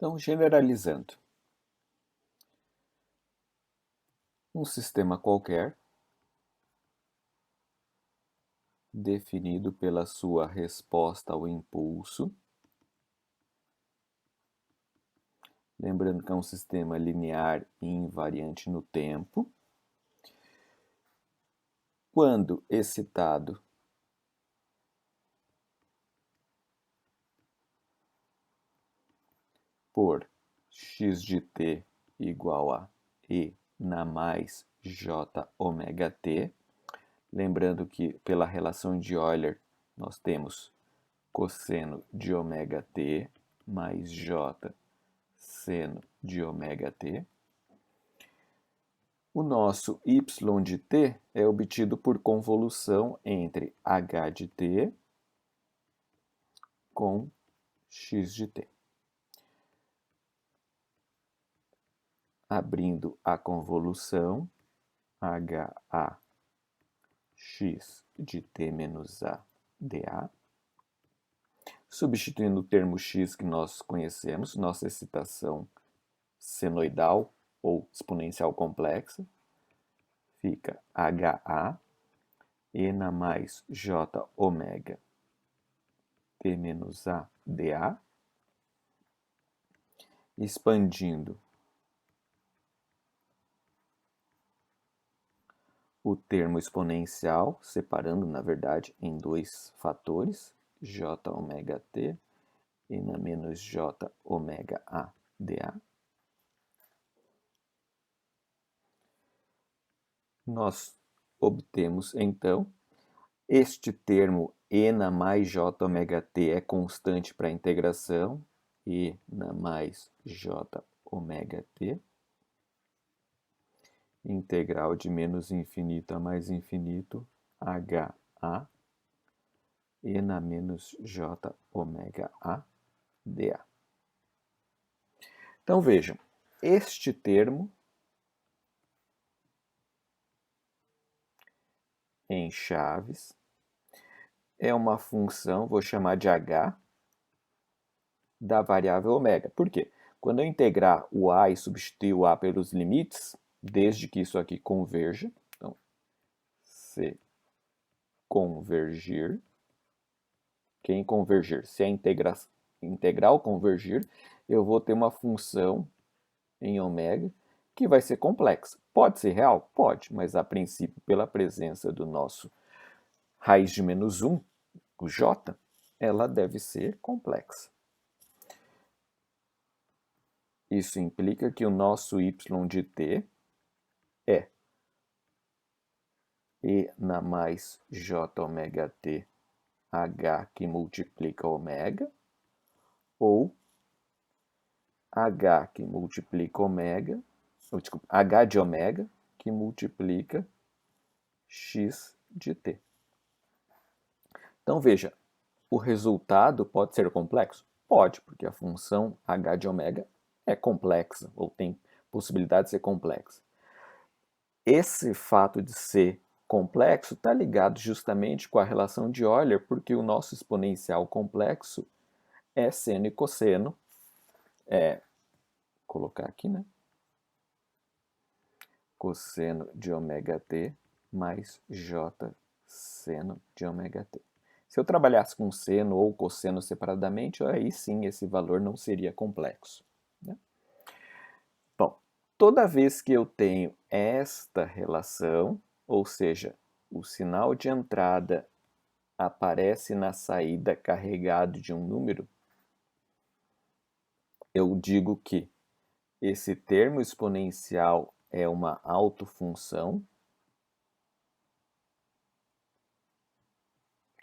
Então, generalizando, um sistema qualquer, definido pela sua resposta ao impulso, lembrando que é um sistema linear e invariante no tempo, quando excitado por x de t igual a e na mais j ômega t, lembrando que pela relação de Euler nós temos cosseno de ômega t mais j seno de ômega t. O nosso y de t é obtido por convolução entre h de t com x de t. Abrindo a convolução, HA x de t menos a dA. Substituindo o termo x que nós conhecemos, nossa excitação senoidal ou exponencial complexa, fica HA e na mais j ômega t menos a dA. Expandindo o termo exponencial, separando, na verdade, em dois fatores, j ômega t e na menos j ômega a dA. Nós obtemos, então, este termo e na mais j ômega t é constante para a integração, e na mais j ômega t. Integral de menos infinito a mais infinito, HA, e na menos j ômega a dA. Então vejam, este termo em chaves é uma função, vou chamar de h, da variável ômega. Por quê? Quando eu integrar o a e substituir o a pelos limites, desde que isso aqui converja, então, se convergir, quem convergir? Se a integral convergir, eu vou ter uma função em ômega que vai ser complexa. Pode ser real? Pode, mas a princípio, pela presença do nosso raiz de menos 1, o j, ela deve ser complexa. Isso implica que o nosso y de t é e na mais j ômega t h que multiplica ômega, ou h que multiplica ômega, desculpa, h de ômega que multiplica x de t. Então veja, o resultado pode ser complexo? Pode, porque a função h de ômega é complexa, ou tem possibilidade de ser complexa. Esse fato de ser complexo está ligado justamente com a relação de Euler, porque o nosso exponencial complexo é seno e cosseno. Colocar aqui, né? Cosseno de ômega t mais j seno de ômega t. Se eu trabalhasse com seno ou cosseno separadamente, aí sim esse valor não seria complexo, né? Bom, toda vez que eu tenho esta relação, ou seja, o sinal de entrada aparece na saída carregado de um número, eu digo que esse termo exponencial é uma autofunção.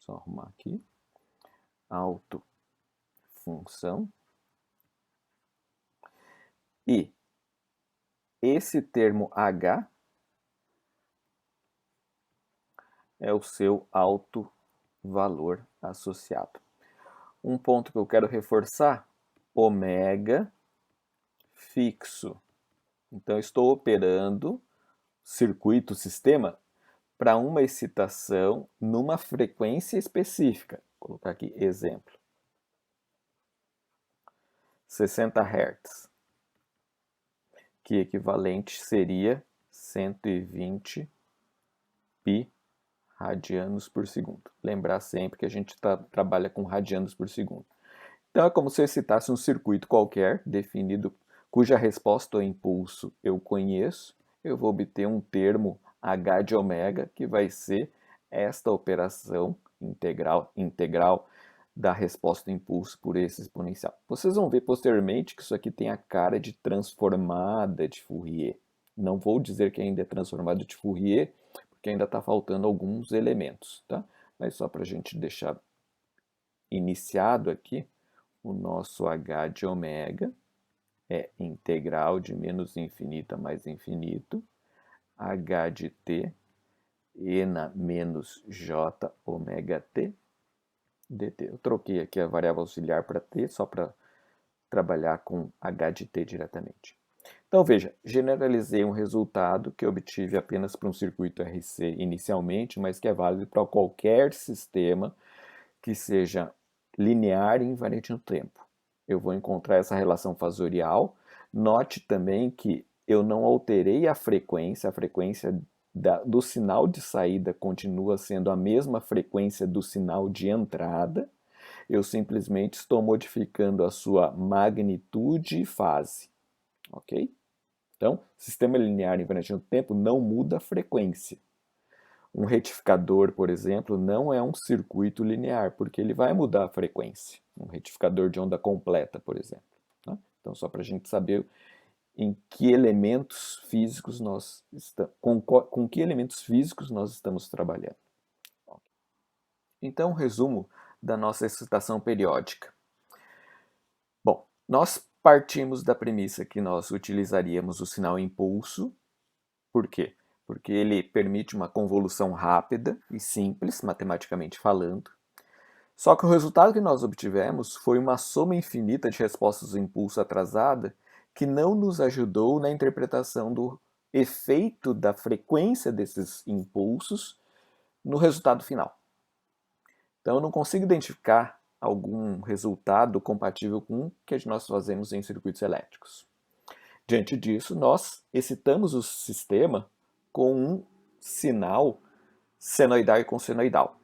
Só arrumar aqui. Autofunção. E esse termo h é o seu alto valor associado. Um ponto que eu quero reforçar, ômega fixo. Então, estou operando circuito, sistema, para uma excitação numa frequência específica. Vou colocar aqui exemplo. 60 Hz, que equivalente seria 120 pi radianos por segundo. Lembrar sempre que a gente trabalha com radianos por segundo. Então é como se eu citasse um circuito qualquer, definido, cuja resposta ao impulso eu conheço. Eu vou obter um termo H de ômega, que vai ser esta operação integral da resposta do impulso por esse exponencial. Vocês vão ver posteriormente que isso aqui tem a cara de transformada de Fourier. Não vou dizer que ainda é transformada de Fourier, porque ainda está faltando alguns elementos, tá? Mas só para a gente deixar iniciado aqui, o nosso H de ômega é integral de menos infinito a mais infinito, H de t, ena menos j ômega t, dt. Eu troquei aqui a variável auxiliar para t, só para trabalhar com H de t diretamente. Então veja, generalizei um resultado que obtive apenas para um circuito RC inicialmente, mas que é válido para qualquer sistema que seja linear e invariante no tempo. Eu vou encontrar essa relação fasorial. Note também que eu não alterei a frequência do sinal de saída continua sendo a mesma frequência do sinal de entrada. Eu simplesmente estou modificando a sua magnitude e fase. Ok? Então, sistema linear invariante no tempo não muda a frequência. Um retificador, por exemplo, não é um circuito linear, porque ele vai mudar a frequência. Um retificador de onda completa, por exemplo. Tá? Então, só para a gente saber em que elementos físicos nós estamos, com que elementos físicos nós estamos trabalhando. Então, resumo da nossa excitação periódica. Bom, nós partimos da premissa que nós utilizaríamos o sinal impulso. Por quê? Porque ele permite uma convolução rápida e simples, matematicamente falando. Só que o resultado que nós obtivemos foi uma soma infinita de respostas do impulso atrasada que não nos ajudou na interpretação do efeito da frequência desses impulsos no resultado final. Então eu não consigo identificar algum resultado compatível com o que nós fazemos em circuitos elétricos. Diante disso, nós excitamos o sistema com um sinal senoidal e consenoidal.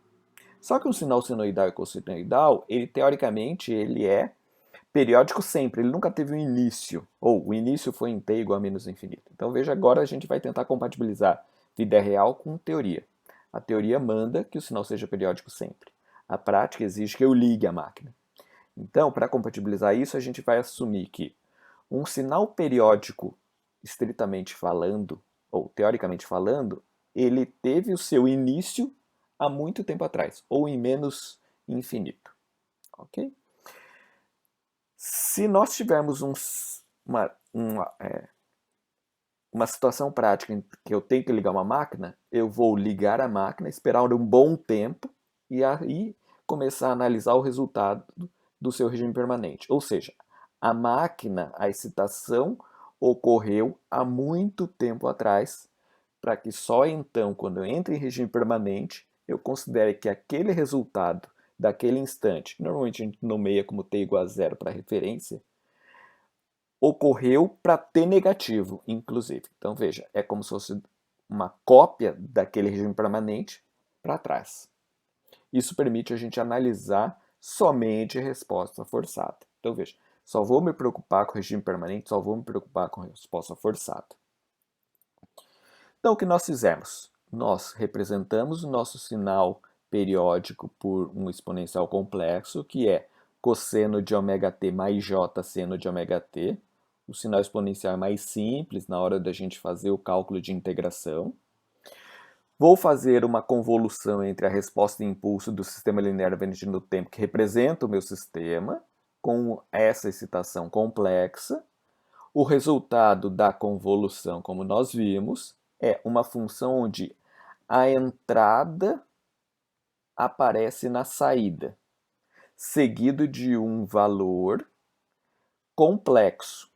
Só que um sinal senoidal e consenoidal, teoricamente, ele é periódico sempre, ele nunca teve um início, ou o início foi em t igual a menos infinito. Então veja, agora a gente vai tentar compatibilizar vida real com teoria. A teoria manda que o sinal seja periódico sempre. A prática exige que eu ligue a máquina. Então, para compatibilizar isso, a gente vai assumir que um sinal periódico, estritamente falando, ou teoricamente falando, ele teve o seu início há muito tempo atrás, ou em menos infinito. Ok? Se nós tivermos uma situação prática em que eu tenho que ligar uma máquina, eu vou ligar a máquina, esperar um bom tempo e aí começar a analisar o resultado do seu regime permanente. Ou seja, a máquina, a excitação ocorreu há muito tempo atrás, para que só então, quando eu entre em regime permanente, eu considere que aquele resultado daquele instante, normalmente a gente nomeia como t igual a zero para referência, ocorreu para t negativo, inclusive. Então veja, é como se fosse uma cópia daquele regime permanente para trás. Isso permite a gente analisar somente a resposta forçada. Então veja, só vou me preocupar com o regime permanente, só vou me preocupar com a resposta forçada. Então o que nós fizemos? Nós representamos o nosso sinal periódico por um exponencial complexo, que é cosseno de ômega t mais j seno de ômega t. O sinal exponencial é mais simples na hora da gente fazer o cálculo de integração. Vou fazer uma convolução entre a resposta de impulso do sistema linear invariante no tempo, que representa o meu sistema, com essa excitação complexa. O resultado da convolução, como nós vimos, é uma função onde a entrada aparece na saída, seguido de um valor complexo,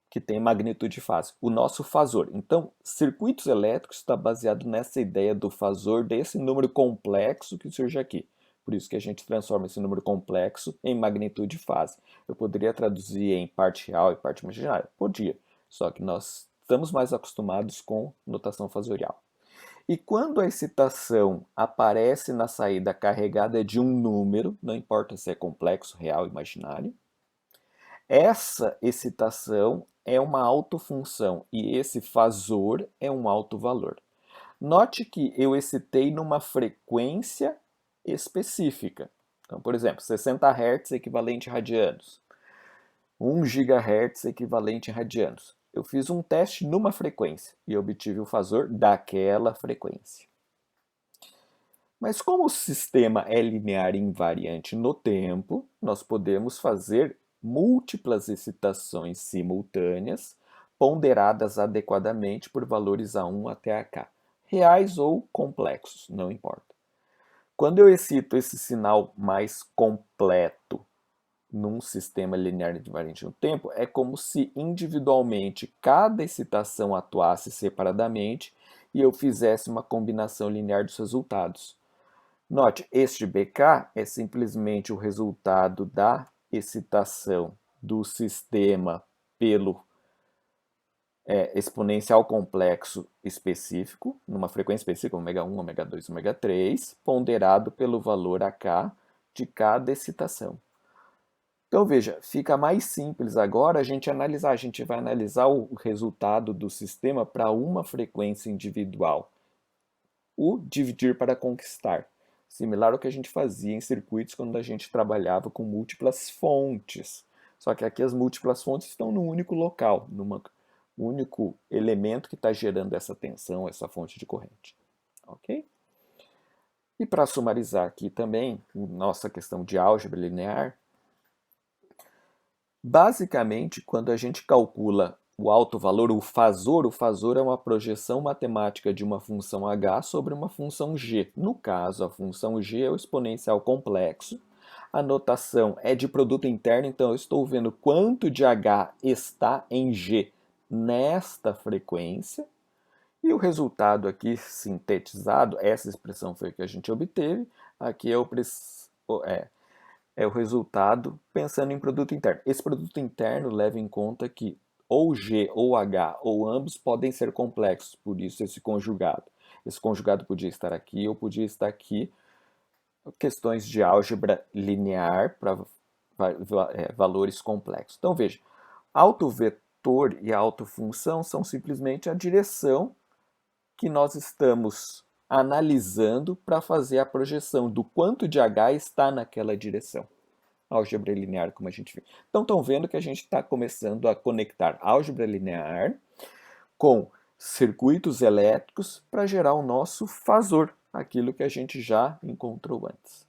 que tem magnitude e fase, o nosso fasor. Então, circuitos elétricos está baseado nessa ideia do fasor, desse número complexo que surge aqui. Por isso que a gente transforma esse número complexo em magnitude e fase. Eu poderia traduzir em parte real e parte imaginária? Podia, só que nós estamos mais acostumados com notação fasorial. E quando a excitação aparece na saída carregada de um número, não importa se é complexo, real, imaginário, essa excitação é uma autofunção e esse fasor é um autovalor. Note que eu excitei numa frequência específica. Então, por exemplo, 60 Hz equivalente a radianos, 1 GHz equivalente a radianos. Eu fiz um teste numa frequência e obtive o fasor daquela frequência. Mas como o sistema é linear e invariante no tempo, nós podemos fazer múltiplas excitações simultâneas, ponderadas adequadamente por valores A1 até AK, reais ou complexos, não importa. Quando eu excito esse sinal mais completo num sistema linear invariante no tempo, é como se individualmente cada excitação atuasse separadamente e eu fizesse uma combinação linear dos resultados. Note, este BK é simplesmente o resultado da excitação do sistema pelo exponencial complexo específico, numa frequência específica, ω1, ω2, ω3, ponderado pelo valor AK de cada excitação. Então veja, fica mais simples agora a gente analisar. A gente vai analisar o resultado do sistema para uma frequência individual. O dividir para conquistar. Similar ao que a gente fazia em circuitos quando a gente trabalhava com múltiplas fontes. Só que aqui as múltiplas fontes estão num único local, num único elemento que está gerando essa tensão, essa fonte de corrente. Ok? E para sumarizar aqui também, nossa questão de álgebra linear, basicamente, quando a gente calcula o alto valor, o fasor é uma projeção matemática de uma função h sobre uma função g. No caso, a função g é o exponencial complexo. A notação é de produto interno, então eu estou vendo quanto de h está em g nesta frequência. E o resultado aqui sintetizado, essa expressão foi a que a gente obteve, aqui é o resultado pensando em produto interno. Esse produto interno leva em conta que ou G ou H ou ambos podem ser complexos, por isso esse conjugado. Esse conjugado podia estar aqui ou podia estar aqui. Questões de álgebra linear para valores complexos. Então veja, autovetor e autofunção são simplesmente a direção que nós estamos analisando para fazer a projeção do quanto de H está naquela direção. Álgebra linear, como a gente viu. Então, estão vendo que a gente está começando a conectar álgebra linear com circuitos elétricos para gerar o nosso fasor, aquilo que a gente já encontrou antes.